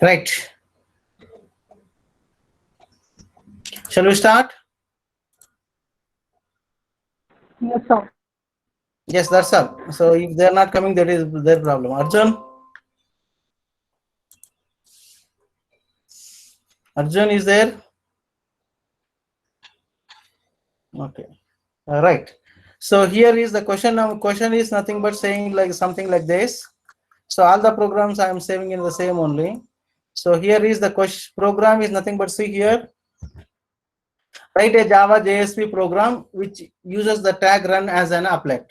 Right. Shall we start? Yes, sir. Yes, that's all. So if they're not coming, that is their problem. Arjun? Arjun is there? Okay. Right. So here is the question. Now question is nothing but saying like something like this. So all the programs I am saving in the same only. So here is the question. Program is nothing but see here. Write a Java JSP program which uses the tag run as an applet.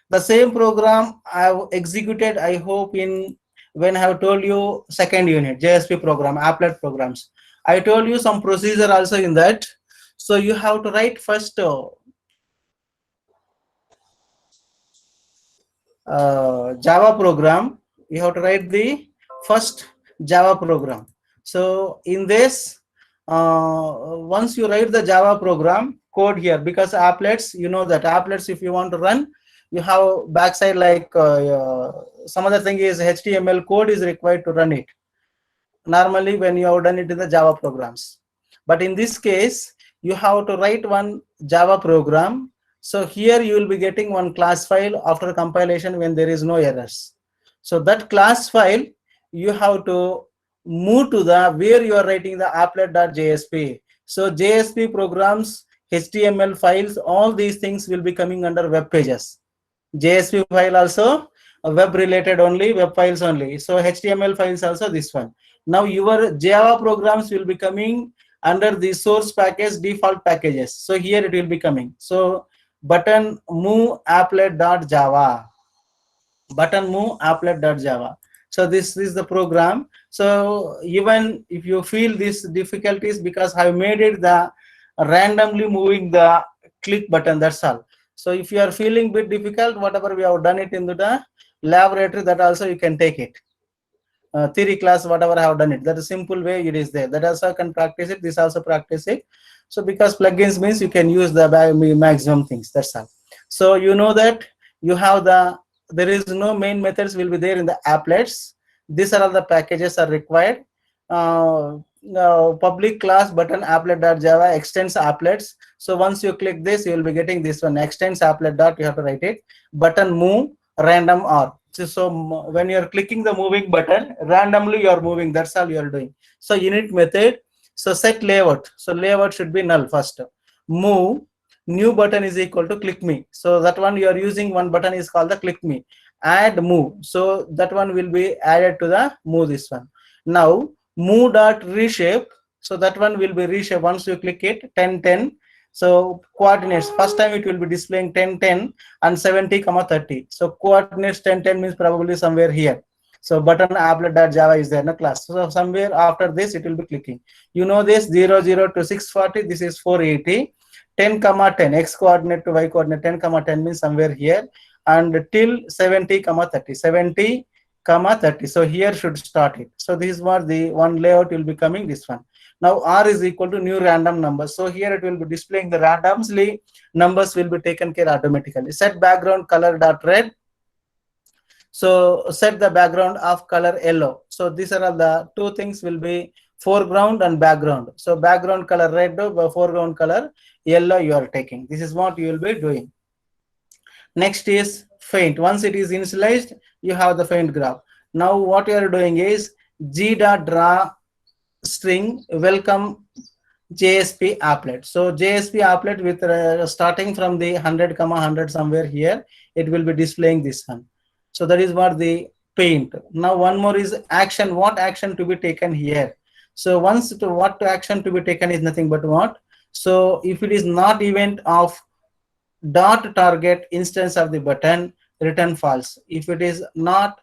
The same program I have executed, I hope, in when I have told you second unit JSP program, applet programs. I told you some procedure also in that. So you have to write first Java program. You have to write the first Java program. So in this, once you write the Java program code here, because applets, you know that applets, if you want to run, you have backside like some other thing is HTML code is required to run it. Normally, when you have done it in the Java programs, but in this case, you have to write one Java program. So here you will be getting one class file after compilation when there is no errors. So that class file you have to move to the where you are writing the applet.jsp. So JSP programs, HTML files, all these things will be coming under web pages. JSP file also web related only, web files only. So HTML files also this one. Now your Java programs will be coming under the source package default packages. So here it will be coming. So button move applet.java. Button move applet.java. So this is the program. So even if you feel these difficulties, because I made it the randomly moving the click button, that's all. So if you are feeling bit difficult, whatever we have done it in the laboratory, that also you can take it. Theory class, whatever I have done it, that is simple way it is there. That also can practice it. This also practice it. So because plugins means you can use the maximum things. That's all. So you know that you have the there is no main methods will be there in the applets. These are all the packages are required. Public class button applet.java extends applets. So once you click this, you will be getting this one extends applet dot. You have to write it. Button move random or. So when you are clicking the moving button, randomly you are moving. That's all you are doing. So unit method. So set layout. So layout should be null first. Move new button is equal to click me. So that one you are using one button is called the click me. Add move. So that one will be added to the move this one. Now move dot reshape. So that one will be reshape once you click it 1010. So coordinates first time it will be displaying 1010 and 70 comma 30. So coordinates 1010 means probably somewhere here. So button applet.java is there in a class. So somewhere after this it will be clicking. You know this 00 to 640. This is 480. 10 comma 10 x coordinate to y coordinate 10 comma 10 means somewhere here, and till 70 comma 30 70 comma 30. So here should start it. So this is what the one layout will be coming this one. Now r is equal to new random number. So here it will be displaying the randomly numbers will be taken care automatically. Set background color dot red. So set the background of color yellow. So these are all the two things will be foreground and background. So background color red, foreground color yellow you are taking. This is what you will be doing. Next is faint. Once it is initialized, you have the faint graph. Now what you are doing is g.draw string welcome JSP applet. So JSP applet with starting from the 100 comma 100 somewhere here, it will be displaying this one. So that is what the paint. Now one more is action. What action to be taken here? So once to what action to be taken is nothing but what. So if it is not event of dot target instance of the button, return false. If it is not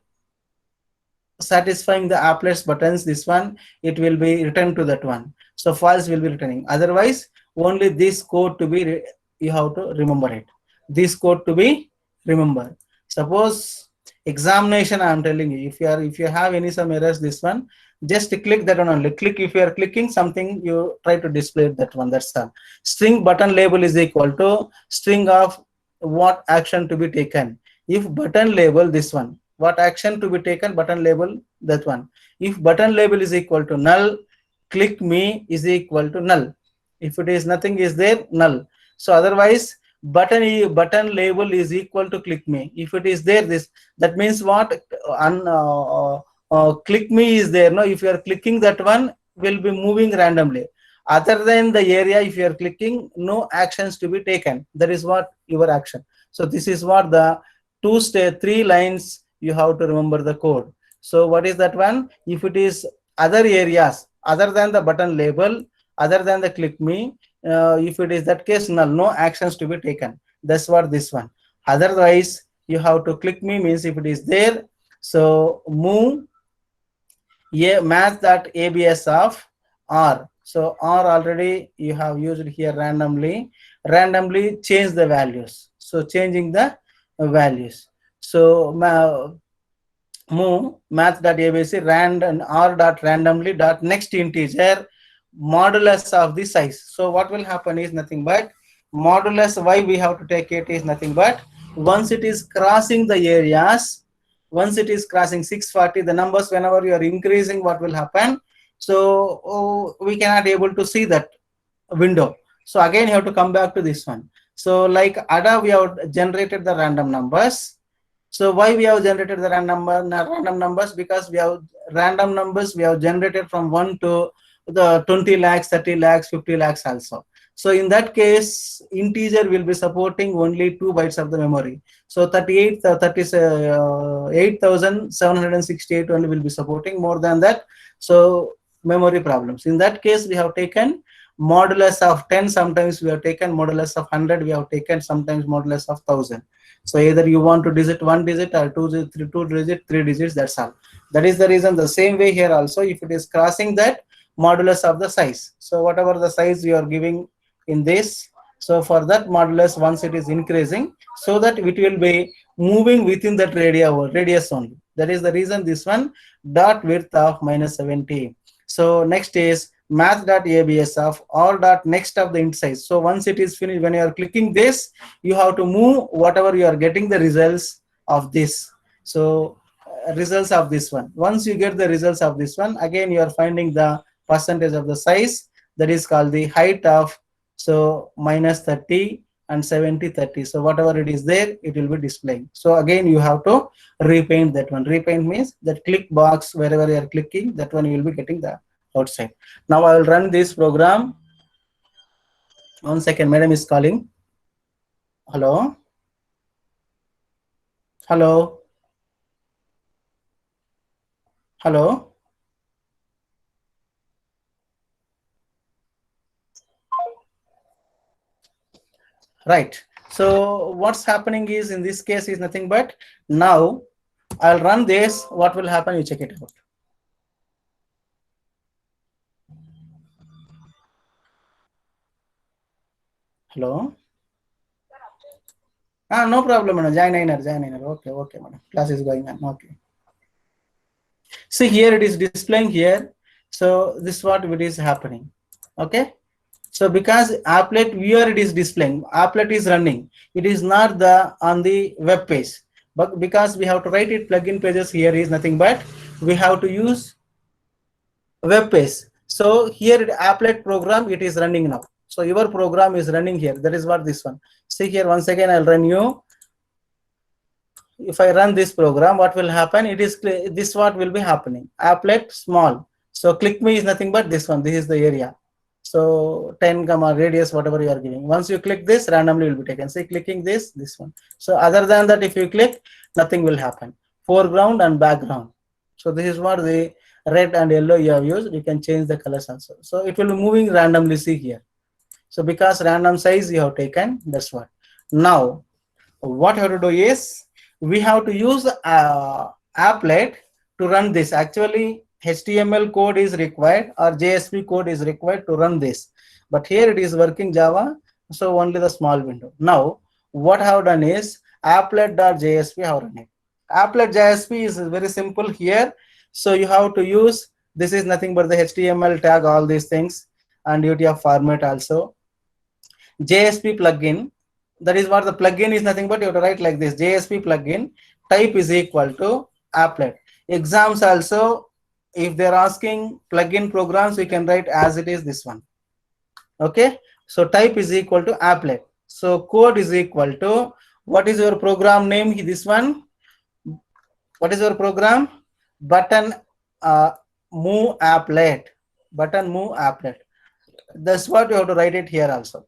satisfying the applets buttons, this one, it will be returned to that one. So false will be returning. Otherwise, only this code to be, you have to remember it. This code to be remembered. Suppose examination, I am telling you, if you have any some errors, this one, just click that one only. Click if you are clicking something, you try to display that one. That's all. String button label is equal to string of what action to be taken. If button label this one, What action to be taken? Button label, that one. If button label is equal to null, click me is equal to null. If it is nothing is there, null. So otherwise, button label is equal to click me. If it is there, this, that means what? Click me is there. No, if you are clicking, that one will be moving randomly. Other than the area, if you are clicking, no actions to be taken. That is what your action. So this is what the three lines you have to remember the code. So what is that one? If it is other areas other than the button label, other than the click me, if it is that case, null, no actions to be taken. That's what this one. Otherwise, you have to click me means if it is there. So move math.abs of r. So r already you have used here randomly. Randomly change the values. So changing the values. So move math.abc random r.randomly next integer modulus of the size. So what will happen is nothing but modulus. Why we have to take it is nothing but once it is crossing the areas, once it is crossing 640, the numbers whenever you are increasing, what will happen? So we cannot able to see that window. So again you have to come back to this one. So like ADA, we have generated the random numbers. So why we have generated the random numbers? Because we have random numbers we have generated from 1 to the 20 lakhs, 30 lakhs, 50 lakhs also. So in that case, integer will be supporting only 2 bytes of the memory. So 8,768 only will be supporting. More than that, so memory problems. In that case, we have taken modulus of 10. Sometimes we have taken modulus of 100. We have taken sometimes modulus of 1000. So either you want to digit 1 digit or 2 digit, 3 digits. That's all. That is the reason. The same way here also, if it is crossing that, modulus of the size. So whatever the size you are giving in this, so for that modulus, once it is increasing, so that it will be moving within that radius only. That is the reason this one dot width of -70. So next is math.abs of r dot next of the int size. So once it is finished, when you are clicking this, you have to move whatever you are getting the results of this. So results of this one. Once you get the results of this one, again you are finding the percentage of the size, that is called the height of, so -30 and 70/30. So whatever it is there, it will be displaying. So again you have to repaint that one. Repaint means that click box, wherever you are clicking, that one you will be getting the outside. Now I will run this program. 1 second, madam is calling. Hello. Hello. Hello. Right. So what's happening is, in this case, is nothing but now I'll run this. What will happen? You check it out. Hello. No problem, madam. Join in. Okay, okay, madam. Class is going on. Okay. See here, it is displaying here. So this is what it is happening. Okay. So because applet viewer it is displaying, applet is running. It is not the on the web page, but because we have to write it plugin pages, here is nothing but we have to use web page. So here applet program it is running now. So your program is running here. That is what this one. See here, once again I'll run you. If I run this program, what will happen? It is this what will be happening. Applet small. So click me is nothing but this one. This is the area. So 10 comma radius, whatever you are giving. Once you click this, randomly will be taken. Say clicking this one. So other than that, if you click, nothing will happen. Foreground and background. So this is what the red and yellow you have used. You can change the colors also. So it will be moving randomly. See here. So because random size you have taken, that's what. Now, what you have to do is we have to use applet to run this. Actually, HTML code is required or JSP code is required to run this, but here it is working Java, so only the small window. Now what I have done is applet.jsp have run it. Applet.jsp is very simple here. So you have to use, this is nothing but the HTML tag, all these things, and UTF format also. JSP plugin, that is what the plugin is nothing but you have to write like this. JSP plugin type is equal to applet. Exams also, if they're asking plugin programs, we can write as it is this one. Okay, so type is equal to applet. So code is equal to, what is your program name? This one. What is your program? Button move applet. Button move applet. That's what you have to write it here also.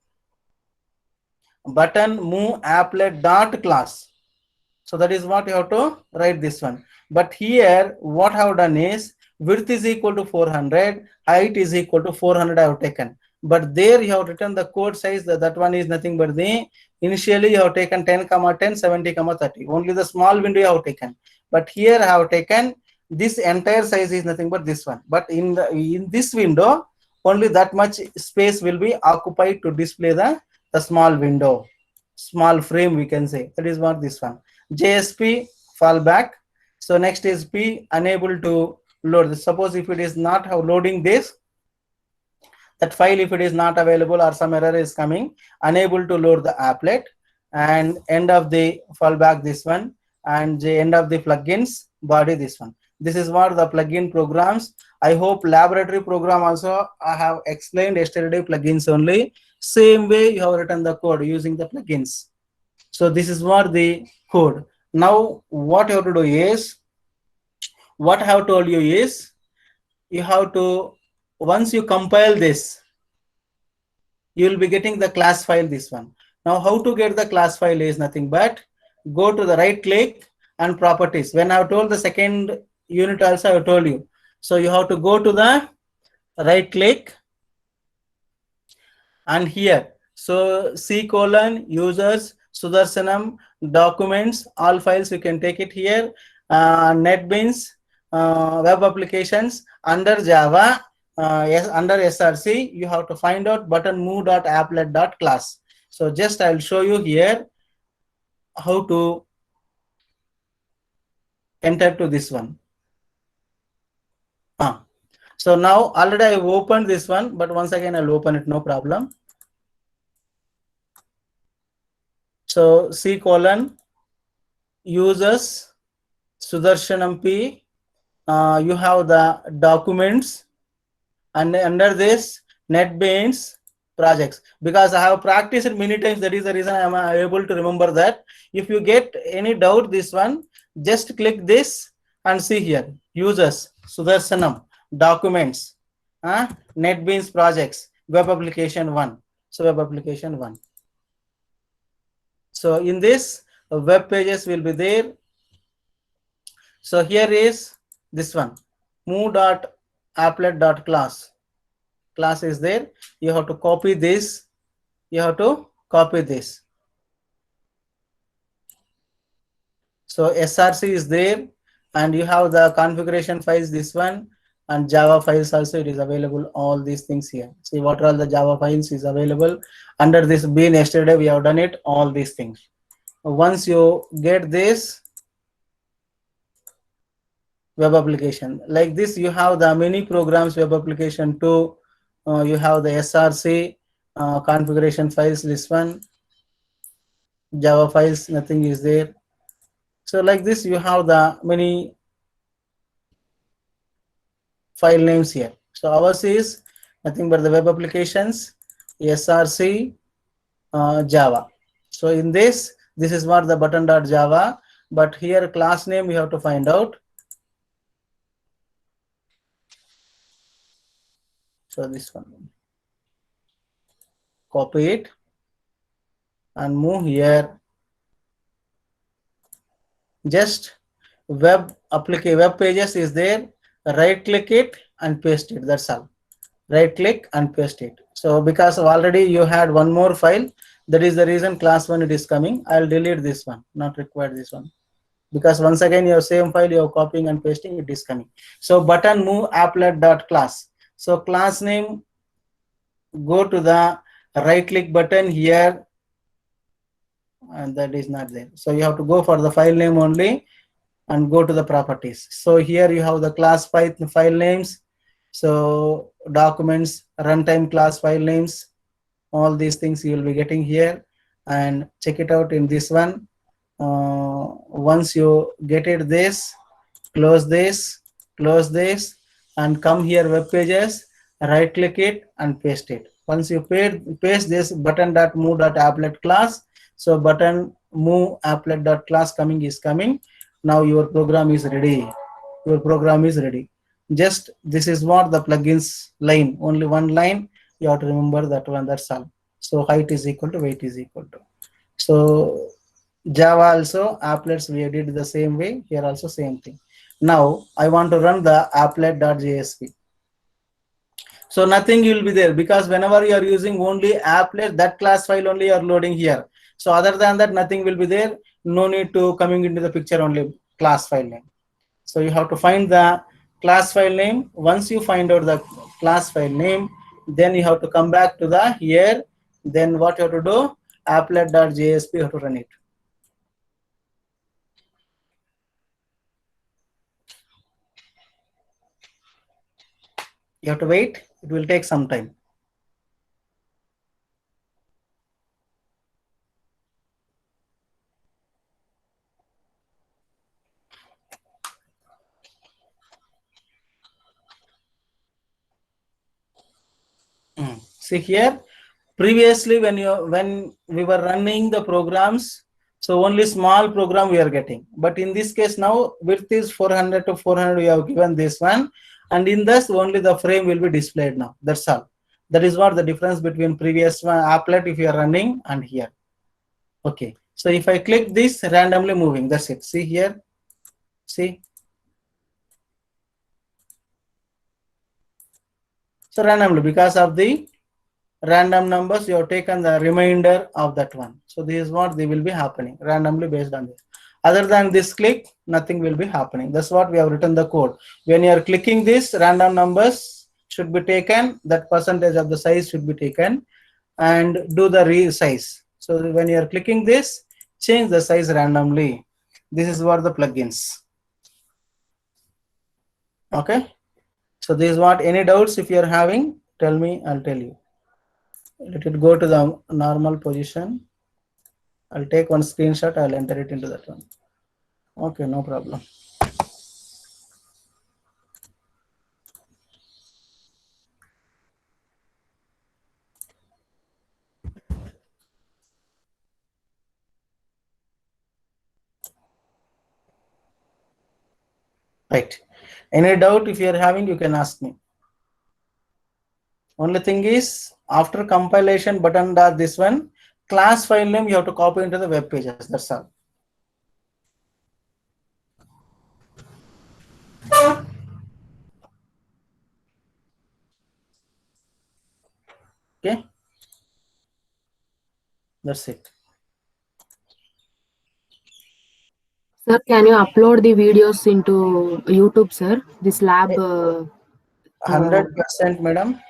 Button move applet dot class. So that is what you have to write this one. But here what I have done is width is equal to 400, height is equal to 400 I have taken. But there you have written the code size, that one is nothing but the, initially you have taken 10, 10, 70, 30. Only the small window you have taken. But here I have taken this entire size is nothing but this one. But in this window, only that much space will be occupied to display the small window, small frame we can say. That is what this one. JSP fallback. So next is P, unable to load. Suppose if it is not loading this, that file, if it is not available or some error is coming, unable to load the applet, and end of the fallback this one, and the end of the plugins body this one. This is what the plugin programs. I hope laboratory program also I have explained yesterday, plugins only. Same way you have written the code using the plugins. So this is what the code. Now what you have to do is, what I have told you is, you have to, once you compile this, you will be getting the class file this one. Now how to get the class file is nothing but go to the right click and properties. When I have told the second unit also I have told you. So you have to go to the right click and here, so C colon users Sudarshanam documents, all files you can take it here. NetBeans web applications under Java, yes, under SRC you have to find out button move.applet.class. So just I'll show you here how to enter to this one. So now already I opened this one, but once again I'll open it, no problem. So C colon users Sudarshanam P, you have the documents, and under this NetBeans projects, because I have practiced it many times. That is the reason I am able to remember that. If you get any doubt, this one, just click this and see here, users Sudarshanam documents, NetBeans projects, web application 1. So web application 1. So in this web pages will be there. So here is this one, move.applet.class. Class is there. You have to copy this. You have to copy this. So SRC is there, and you have the configuration files, this one, and Java files also. It is available, all these things here. See what are all the Java files is available under this bin. Yesterday we have done it, all these things. Once you get this web application like this, you have the many programs web application 2, you have the SRC configuration files, this one, Java files, nothing is there. So like this you have the many file names here. So ours is nothing but the web applications, SRC, Java. So in this is what the button.java, but here class name we have to find out. So this one, copy it and move here. Just web pages is there. Right click it and paste it. That's all. Right click and paste it. So because already you had one more file, that is the reason class 1 it is coming. I'll delete this one, not required this one, because once again your same file you're copying and pasting, it is coming. So button move applet.class. So class name, go to the right click button here, and that is not there. So you have to go for the file name only and go to the properties. So here you have the class file names. So documents, runtime class file names, all these things you will be getting here, and check it out in this one. Once you get it this, close this, and come here web pages, right click it and paste it. Once you paste this button.move.applet class, so button move applet.class is coming. Now your program is ready. Your program is ready. Just this is what the plugins line, only one line. You have to remember that one, that's all. So height is equal to weight is equal to. So Java also applets we did the same way, here also same thing. Now I want to run the applet.jsp. So nothing will be there, because whenever you are using only applet, that class file only you are loading here. So other than that, nothing will be there. No need to coming into the picture, only class file name. So you have to find the class file name. Once you find out the class file name, then you have to come back to the here. Then what you have to do? Applet.jsp, you have to run it. You have to wait. It will take some time. See here, previously when we were running the programs, so only small program we are getting. But in this case now, width is 400 to 400. We have given this one, and in this only the frame will be displayed now. That's all. That is what the difference between previous one applet if you are running and here. Okay. So if I click this, randomly moving. That's it. See here. See. So randomly, because of the random numbers, you have taken the remainder of that one. So this is what they will be happening randomly based on this. Other than this click, nothing will be happening. That's what we have written the code. When you are clicking this, random numbers should be taken, that percentage of the size should be taken, and do the resize. So when you are clicking this, change the size randomly. This is what the plugins. Okay. So this is what, any doubts if you are having, tell me, I'll tell you. Let it go to the normal position. I'll take one screenshot, I'll enter it into that one. Okay, no problem. Right. Any doubt if you are having, you can ask me. Only thing is, after compilation button dot this one, class file name you have to copy into the web pages. That's all. Okay. That's it. Sir, can you upload the videos into YouTube, sir? This lab. 100%, madam.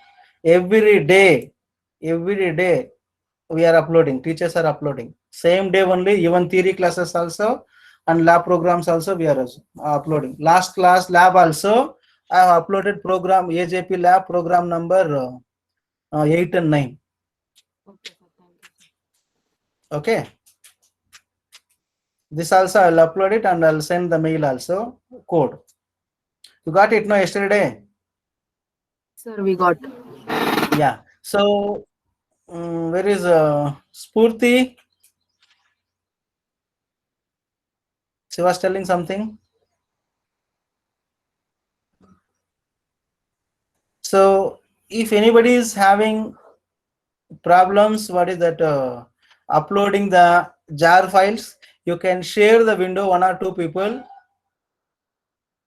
Every day we are uploading. Teachers are uploading. Same day only, even theory classes also and lab programs also we are uploading. Last class lab also I have uploaded program AJP lab program number 8 and 9. Okay, sir. Thank you. Okay. This also I'll upload it and I'll send the mail also code. You got it no yesterday? Sir, we got. Yeah. So where is Spurti? She was telling something. So if anybody is having problems, what is that? Uploading the jar files, you can share the window, 1 or 2 people.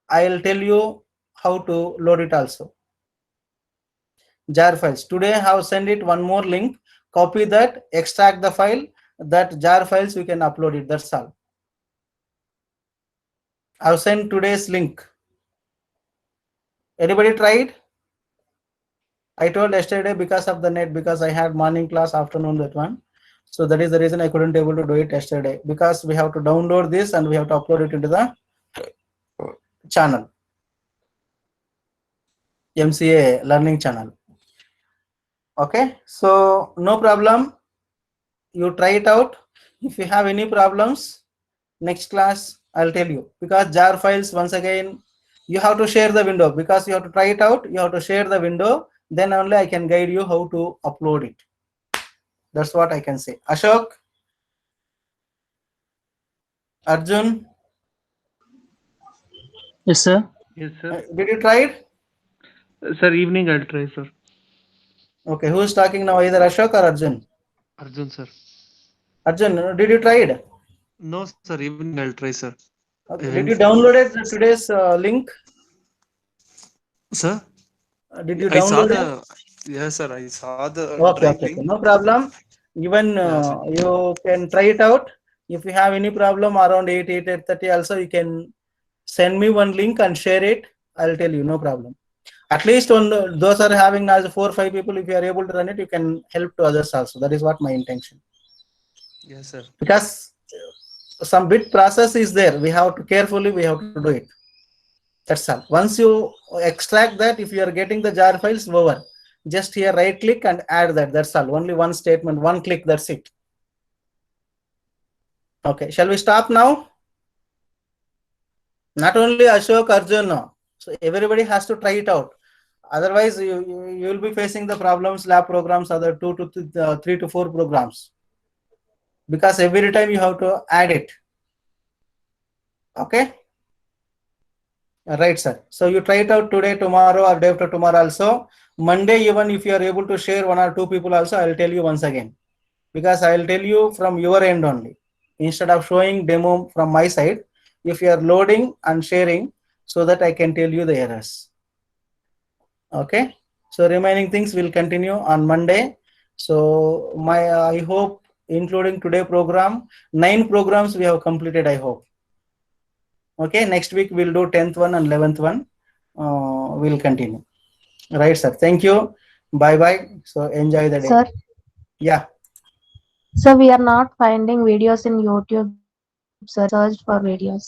I'll tell you how to load it also. Jar files. Today I have sent it one more link. Copy that, extract the file. That jar files you can upload it. That's all. I've sent today's link. Anybody tried? I told yesterday because of the net, because I had morning class, afternoon that one. So that is the reason I couldn't able to do it yesterday, because we have to download this and we have to upload it into the channel, MCA learning channel. Okay, so no problem. You try it out. If you have any problems, next class I'll tell you, because jar files, once again, you have to share the window, because you have to try it out. You have to share the window. Then only I can guide you how to upload it. That's what I can say. Ashok, Arjun, Yes, sir. Yes, sir. did you try it? Sir, evening I'll try, sir. Okay, who's talking now? Either Ashok or Arjun? Arjun, sir. Arjun, did you try it? No, sir. Evening I'll try, sir. Okay. Did you download it, today's link? Sir, Did you I saw download it? the. Yes, sir. I saw the Okay, drive okay, okay. link. No problem. Even Yeah, sir. you can try it out. If you have any problem around 8:30 also, you can send me one link and share it. I'll tell you, no problem. At least on those are having as 4 or 5 people, if you are able to run it, you can help to others also. That is what my intention. Yes, sir. Because some bit process is there. We have to carefully, we have to do it. That's all. Once you extract that, if you are getting the jar files, over. Just here right click and add that. That's all. Only one statement, one click, that's it. Okay, shall we stop now? Not only Ashok, Arjun, no. So everybody has to try it out. Otherwise, you will be facing the problems, lab programs, other 3 to 4 programs. Because every time you have to add it. Okay? Right, sir. So you try it out today, tomorrow, or day after tomorrow also. Monday, even if you are able to share 1 or 2 people also, I'll tell you once again. Because I'll tell you from your end only. Instead of showing demo from my side, if you are loading and sharing, so that I can tell you the errors. Okay. So remaining things will continue on Monday. So I hope, including today program, 9 programs we have completed, I hope. Okay, next week we'll do 10th one and 11th one. We'll continue. Right, sir. Thank you. Bye bye. So enjoy the day. Sir, Yeah. so we are not finding videos in YouTube, sir. Search for videos.